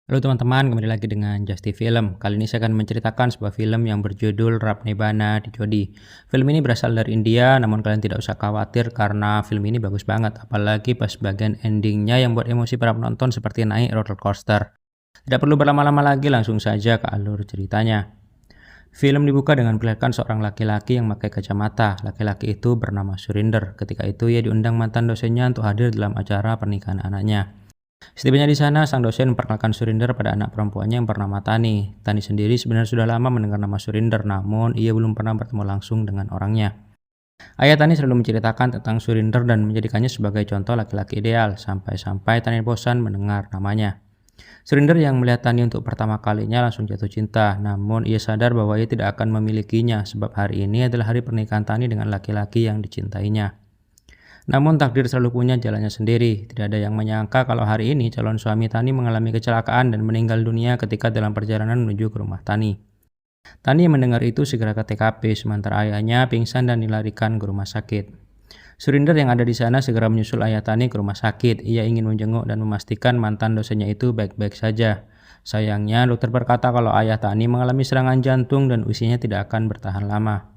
Halo teman-teman, kembali lagi dengan Justy Film. Kali ini saya akan menceritakan sebuah film yang berjudul Rapnebana di Jodi. Film ini berasal dari India, namun kalian tidak usah khawatir karena film ini bagus banget. Apalagi pas bagian endingnya yang buat emosi para penonton seperti naik roller coaster. Tidak perlu berlama-lama lagi, langsung saja ke alur ceritanya. Film dibuka dengan memperlihatkan seorang laki-laki yang memakai kacamata. Laki-laki itu bernama Surinder. Ketika itu ia diundang mantan dosennya untuk hadir dalam acara pernikahan anaknya. Setibanya di sana, sang dosen memperkenalkan Surinder pada anak perempuannya yang bernama Tani. Tani sendiri sebenarnya sudah lama mendengar nama Surinder, namun ia belum pernah bertemu langsung dengan orangnya. Ayah Tani selalu menceritakan tentang Surinder dan menjadikannya sebagai contoh laki-laki ideal, sampai-sampai Tani bosan mendengar namanya. Surinder yang melihat Tani untuk pertama kalinya langsung jatuh cinta, namun ia sadar bahwa ia tidak akan memilikinya sebab hari ini adalah hari pernikahan Tani dengan laki-laki yang dicintainya. Namun takdir selalu punya jalannya sendiri. Tidak ada yang menyangka kalau hari ini calon suami Tani mengalami kecelakaan dan meninggal dunia ketika dalam perjalanan menuju ke rumah Tani. Tani mendengar itu segera ke TKP, sementara ayahnya pingsan dan dilarikan ke rumah sakit. Surinder yang ada di sana segera menyusul ayah Tani ke rumah sakit. Ia ingin menjenguk dan memastikan mantan dosennya itu baik-baik saja. Sayangnya, dokter berkata kalau ayah Tani mengalami serangan jantung dan usianya tidak akan bertahan lama.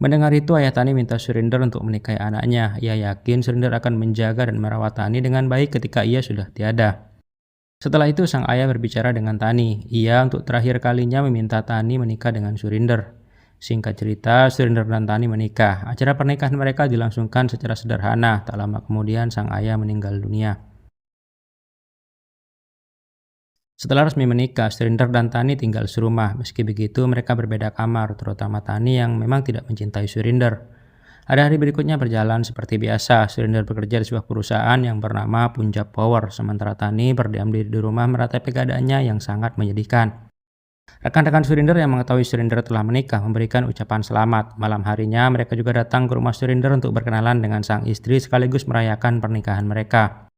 Mendengar itu, ayah Tani minta Surinder untuk menikahi anaknya. Ia yakin Surinder akan menjaga dan merawat Tani dengan baik ketika ia sudah tiada. Setelah itu, sang ayah berbicara dengan Tani. Ia untuk terakhir kalinya meminta Tani menikah dengan Surinder. Singkat cerita, Surinder dan Tani menikah. Acara pernikahan mereka dilangsungkan secara sederhana. Tak lama kemudian, sang ayah meninggal dunia. Setelah resmi menikah, Surinder dan Tani tinggal serumah. Meski begitu, mereka berbeda kamar, terutama Tani yang memang tidak mencintai Surinder. Hari berikutnya berjalan seperti biasa. Surinder bekerja di sebuah perusahaan yang bernama Punjab Power, sementara Tani berdiam diri di rumah meratapi keadaannya yang sangat menyedihkan. Rekan-rekan Surinder yang mengetahui Surinder telah menikah memberikan ucapan selamat. Malam harinya, mereka juga datang ke rumah Surinder untuk berkenalan dengan sang istri sekaligus merayakan pernikahan mereka.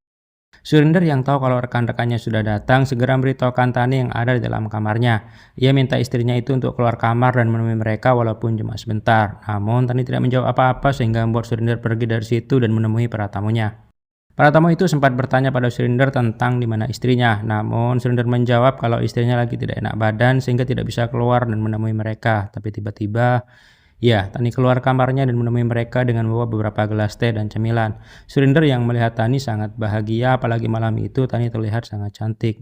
Surinder yang tahu kalau rekan-rekannya sudah datang segera memberitahukan Tani yang ada di dalam kamarnya. Ia minta istrinya itu untuk keluar kamar dan menemui mereka walaupun cuma sebentar. Namun Tani tidak menjawab apa-apa sehingga membuat Surinder pergi dari situ dan menemui para tamunya. Para tamu itu sempat bertanya pada Surinder tentang di mana istrinya. Namun Surinder menjawab kalau istrinya lagi tidak enak badan sehingga tidak bisa keluar dan menemui mereka. Tapi tiba-tiba ya, Tani keluar kamarnya dan menemui mereka dengan membawa beberapa gelas teh dan cemilan. Surinder yang melihat Tani sangat bahagia, apalagi malam itu Tani terlihat sangat cantik.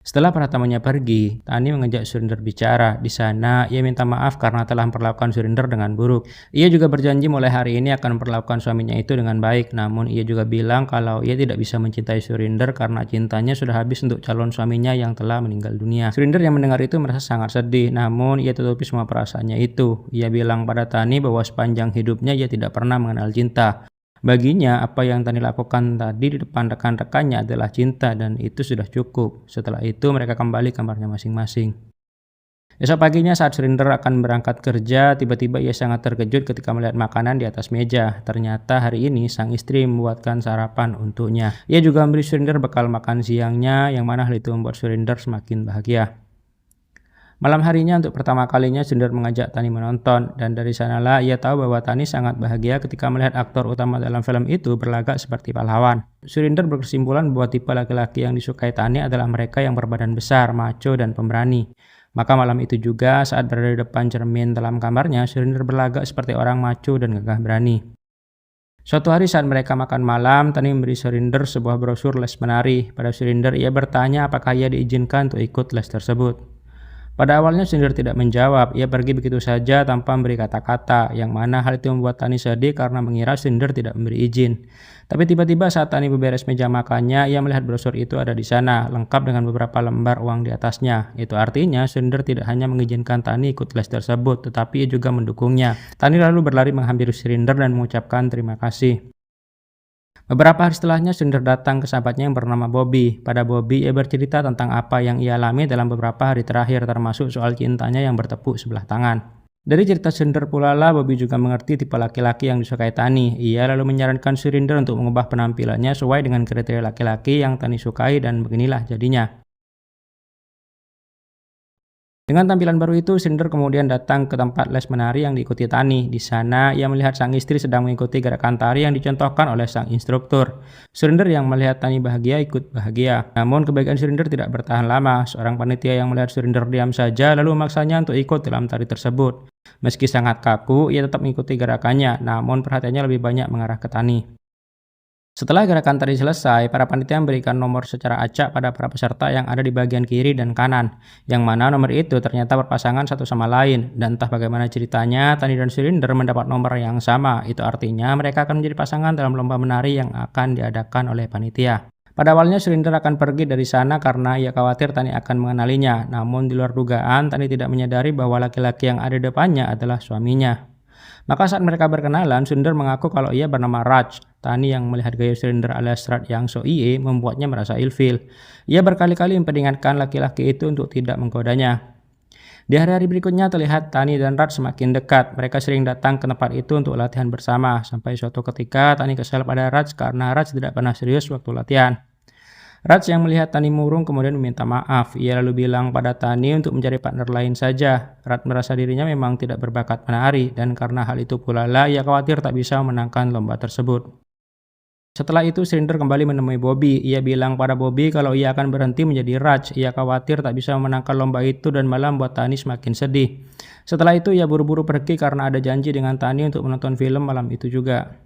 Setelah para tamunya pergi, Tani mengajak Surinder bicara. Di sana, ia minta maaf karena telah memperlakukan Surinder dengan buruk. Ia juga berjanji mulai hari ini akan memperlakukan suaminya itu dengan baik. Namun ia juga bilang kalau ia tidak bisa mencintai Surinder karena cintanya sudah habis untuk calon suaminya yang telah meninggal dunia. Surinder yang mendengar itu merasa sangat sedih, namun ia tutupi semua perasaannya itu. Ia bilang pada Tani bahwa sepanjang hidupnya ia tidak pernah mengenal cinta. Baginya, apa yang Tani lakukan tadi di depan rekan-rekannya adalah cinta dan itu sudah cukup. Setelah itu mereka kembali ke kamarnya masing-masing. Esok paginya saat Surinder akan berangkat kerja, tiba-tiba ia sangat terkejut ketika melihat makanan di atas meja. Ternyata hari ini sang istri membuatkan sarapan untuknya. Ia juga memberi Surinder bekal makan siangnya, yang mana hal itu membuat Surinder semakin bahagia. Malam harinya untuk pertama kalinya Surinder mengajak Tani menonton, dan dari sanalah ia tahu bahwa Tani sangat bahagia ketika melihat aktor utama dalam film itu berlagak seperti pahlawan. Surinder berkesimpulan bahwa tipe laki-laki yang disukai Tani adalah mereka yang berbadan besar, macho, dan pemberani. Maka malam itu juga saat berada di depan cermin dalam kamarnya, Surinder berlagak seperti orang macho dan gagah berani. Suatu hari saat mereka makan malam, Tani memberi Surinder sebuah brosur les menari. Pada Surinder ia bertanya apakah ia diizinkan untuk ikut les tersebut. Pada awalnya Surinder tidak menjawab, ia pergi begitu saja tanpa memberi kata-kata, yang mana hal itu membuat Tani sedih karena mengira Surinder tidak memberi izin. Tapi tiba-tiba saat Tani beberes meja makannya, ia melihat brosur itu ada di sana, lengkap dengan beberapa lembar uang di atasnya. Itu artinya Surinder tidak hanya mengizinkan Tani ikut les tersebut, tetapi ia juga mendukungnya. Tani lalu berlari menghampiri Surinder dan mengucapkan terima kasih. Beberapa hari setelahnya, Surinder datang ke sahabatnya yang bernama Bobby. Pada Bobby, ia bercerita tentang apa yang ia alami dalam beberapa hari terakhir, termasuk soal cintanya yang bertepuk sebelah tangan. Dari cerita Surinder pula lah, Bobby juga mengerti tipe laki-laki yang disukai Tani. Ia lalu menyarankan Surinder untuk mengubah penampilannya sesuai dengan kriteria laki-laki yang Tani sukai, dan beginilah jadinya. Dengan tampilan baru itu, Surinder kemudian datang ke tempat les menari yang diikuti Tani. Di sana, ia melihat sang istri sedang mengikuti gerakan tari yang dicontohkan oleh sang instruktur. Surinder yang melihat Tani bahagia ikut bahagia. Namun, kebahagiaan Surinder tidak bertahan lama. Seorang panitia yang melihat Surinder diam saja lalu memaksanya untuk ikut dalam tari tersebut. Meski sangat kaku, ia tetap mengikuti gerakannya, namun perhatiannya lebih banyak mengarah ke Tani. Setelah gerakan tadi selesai, para panitia memberikan nomor secara acak pada para peserta yang ada di bagian kiri dan kanan, yang mana nomor itu ternyata berpasangan satu sama lain, dan entah bagaimana ceritanya, Tani dan Surinder mendapat nomor yang sama. Itu artinya mereka akan menjadi pasangan dalam lomba menari yang akan diadakan oleh panitia. Pada awalnya Surinder akan pergi dari sana karena ia khawatir Tani akan mengenalinya, namun di luar dugaan Tani tidak menyadari bahwa laki-laki yang ada di depannya adalah suaminya. Maka saat mereka berkenalan, Surinder mengaku kalau ia bernama Raj. Tani yang melihat gaya Surinder alias Raj yang so iye membuatnya merasa ilfil. Ia berkali-kali memperingatkan laki-laki itu untuk tidak menggodanya. Di hari-hari berikutnya terlihat Tani dan Raj semakin dekat. Mereka sering datang ke tempat itu untuk latihan bersama. Sampai suatu ketika Tani kesal pada Raj karena Raj tidak pernah serius waktu latihan. Raj yang melihat Tani murung kemudian meminta maaf. Ia lalu bilang pada Tani untuk mencari partner lain saja. Raj merasa dirinya memang tidak berbakat menari, dan karena hal itu pula lah ia khawatir tak bisa memenangkan lomba tersebut. Setelah itu Surinder kembali menemui Bobby. Ia bilang pada Bobby kalau ia akan berhenti menjadi Raj. Ia khawatir tak bisa memenangkan lomba itu dan malah membuat Tani semakin sedih. Setelah itu ia buru-buru pergi karena ada janji dengan Tani untuk menonton film malam itu juga.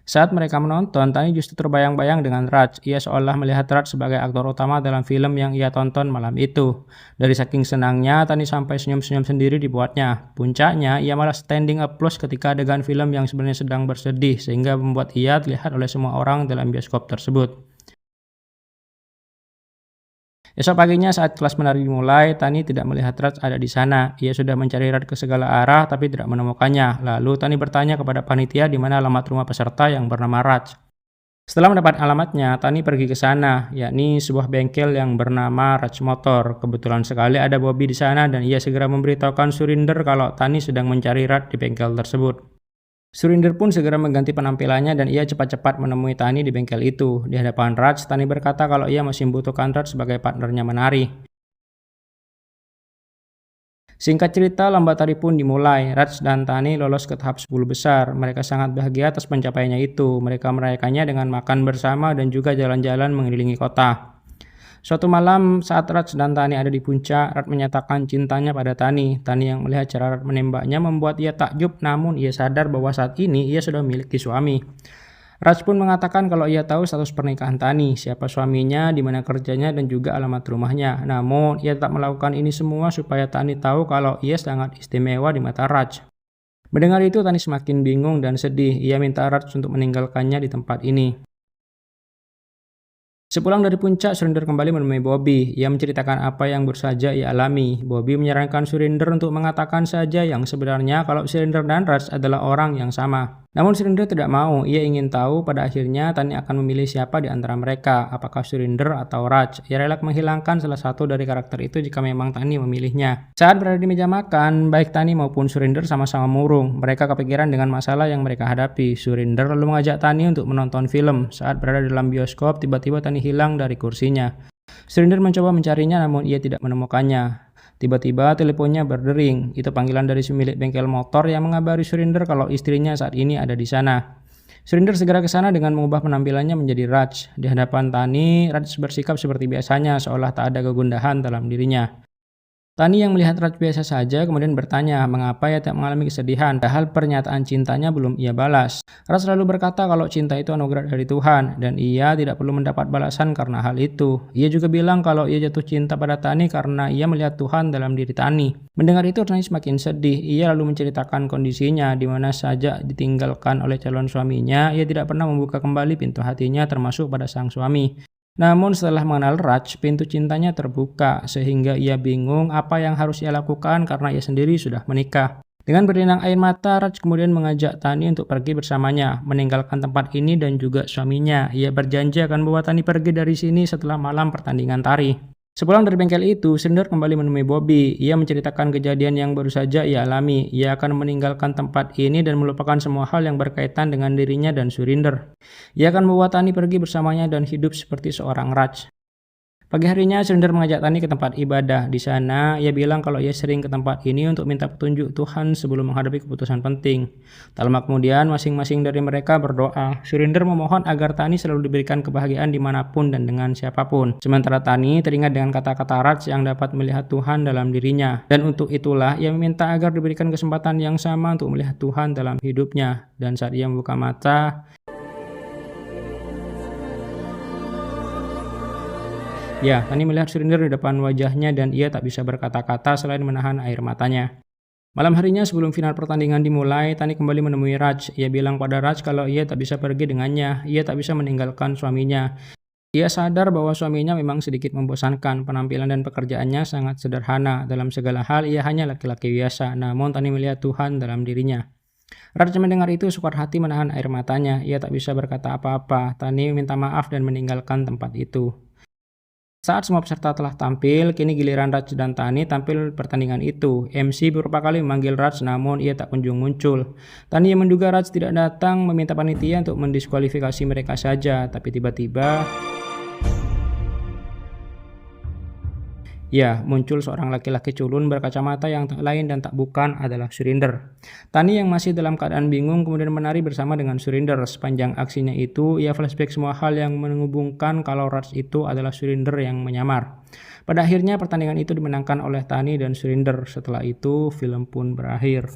Saat mereka menonton, Tani justru terbayang-bayang dengan Raj. Ia seolah melihat Raj sebagai aktor utama dalam film yang ia tonton malam itu. Dari saking senangnya, Tani sampai senyum-senyum sendiri dibuatnya. Puncaknya, ia malah standing applause ketika adegan film yang sebenarnya sedang bersedih, sehingga membuat ia terlihat oleh semua orang dalam bioskop tersebut. Esok paginya saat kelas menari dimulai, Tani tidak melihat Raj ada di sana. Ia sudah mencari Raj ke segala arah tapi tidak menemukannya. Lalu Tani bertanya kepada panitia di mana alamat rumah peserta yang bernama Raj. Setelah mendapat alamatnya, Tani pergi ke sana, yakni sebuah bengkel yang bernama Raj Motor. Kebetulan sekali ada Bobby di sana dan ia segera memberitahukan Surinder kalau Tani sedang mencari Raj di bengkel tersebut. Surinder pun segera mengganti penampilannya dan ia cepat-cepat menemui Tani di bengkel itu. Di hadapan Raj, Tani berkata kalau ia masih membutuhkan Raj sebagai partnernya menari. Singkat cerita, lomba tari pun dimulai. Raj dan Tani lolos ke tahap 10 besar. Mereka sangat bahagia atas pencapaiannya itu. Mereka merayakannya dengan makan bersama dan juga jalan-jalan mengelilingi kota. Suatu malam saat Raj dan Tani ada di puncak, Raj menyatakan cintanya pada Tani. Tani yang melihat cara Raj menembaknya membuat ia takjub, namun ia sadar bahwa saat ini ia sudah memiliki suami. Raj pun mengatakan kalau ia tahu status pernikahan Tani, siapa suaminya, di mana kerjanya, dan juga alamat rumahnya. Namun, ia tetap melakukan ini semua supaya Tani tahu kalau ia sangat istimewa di mata Raj. Mendengar itu, Tani semakin bingung dan sedih. Ia minta Raj untuk meninggalkannya di tempat ini. Sepulang dari puncak, Surinder kembali menemui Bobby. Ia menceritakan apa yang baru saja ia alami. Bobby menyarankan Surinder untuk mengatakan saja yang sebenarnya kalau Surinder dan Raj adalah orang yang sama. Namun Surinder tidak mau. Ia ingin tahu pada akhirnya Tani akan memilih siapa di antara mereka, apakah Surinder atau Raj. Ia rela menghilangkan salah satu dari karakter itu jika memang Tani memilihnya. Saat berada di meja makan, baik Tani maupun Surinder sama-sama murung. Mereka kepikiran dengan masalah yang mereka hadapi. Surinder lalu mengajak Tani untuk menonton film. Saat berada dalam bioskop, tiba-tiba Tani hilang dari kursinya. Surinder mencoba mencarinya namun ia tidak menemukannya. Tiba-tiba teleponnya berdering. Itu panggilan dari pemilik bengkel motor yang mengabari Surinder kalau istrinya saat ini ada di sana. Surinder segera ke sana dengan mengubah penampilannya menjadi Raj. Di hadapan Tani, Raj bersikap seperti biasanya seolah tak ada kegundahan dalam dirinya. Tani yang melihat Raj biasa saja kemudian bertanya mengapa ia tak mengalami kesedihan, padahal pernyataan cintanya belum ia balas. Raj selalu berkata kalau cinta itu anugerah dari Tuhan dan ia tidak perlu mendapat balasan karena hal itu. Ia juga bilang kalau ia jatuh cinta pada Tani karena ia melihat Tuhan dalam diri Tani. Mendengar itu Tani semakin sedih. Ia lalu menceritakan kondisinya di mana saja ditinggalkan oleh calon suaminya, ia tidak pernah membuka kembali pintu hatinya termasuk pada sang suami. Namun setelah mengenal Raj, pintu cintanya terbuka sehingga ia bingung apa yang harus ia lakukan karena ia sendiri sudah menikah. Dengan berlinang air mata, Raj kemudian mengajak Tani untuk pergi bersamanya, meninggalkan tempat ini dan juga suaminya. Ia berjanji akan membawa Tani pergi dari sini setelah malam pertandingan tari. Sepulang dari bengkel itu, Surinder kembali menemui Bobby. Ia menceritakan kejadian yang baru saja ia alami. Ia akan meninggalkan tempat ini dan melupakan semua hal yang berkaitan dengan dirinya dan Surinder. Ia akan membawa Tani pergi bersamanya dan hidup seperti seorang Raj. Pagi harinya Surinder mengajak Tani ke tempat ibadah. Di sana ia bilang kalau ia sering ke tempat ini untuk minta petunjuk Tuhan sebelum menghadapi keputusan penting. Tak lama kemudian masing-masing dari mereka berdoa. Surinder memohon agar Tani selalu diberikan kebahagiaan dimanapun dan dengan siapapun. Sementara Tani teringat dengan kata-kata Raj yang dapat melihat Tuhan dalam dirinya. Dan untuk itulah ia meminta agar diberikan kesempatan yang sama untuk melihat Tuhan dalam hidupnya. Dan saat ia membuka mata, ya, Tani melihat Surinder di depan wajahnya dan ia tak bisa berkata-kata selain menahan air matanya. Malam harinya sebelum final pertandingan dimulai, Tani kembali menemui Raj. Ia bilang pada Raj kalau ia tak bisa pergi dengannya, ia tak bisa meninggalkan suaminya. Ia sadar bahwa suaminya memang sedikit membosankan, penampilan dan pekerjaannya sangat sederhana. Dalam segala hal ia hanya laki-laki biasa, namun Tani melihat Tuhan dalam dirinya. Raj mendengar itu sekuat hati menahan air matanya, ia tak bisa berkata apa-apa. Tani meminta maaf dan meninggalkan tempat itu. Saat semua peserta telah tampil, kini giliran Raj dan Tani tampil pertandingan itu. MC beberapa kali memanggil Raj namun ia tak kunjung muncul. Tani yang menduga Raj tidak datang meminta panitia untuk mendiskualifikasi mereka saja, tapi tiba-tiba ya, muncul seorang laki-laki culun berkacamata yang tak lain dan tak bukan adalah Surinder. Tani yang masih dalam keadaan bingung kemudian menari bersama dengan Surinder. Sepanjang aksinya itu, ia flashback semua hal yang menghubungkan kalau Raj itu adalah Surinder yang menyamar. Pada akhirnya pertandingan itu dimenangkan oleh Tani dan Surinder. Setelah itu, film pun berakhir.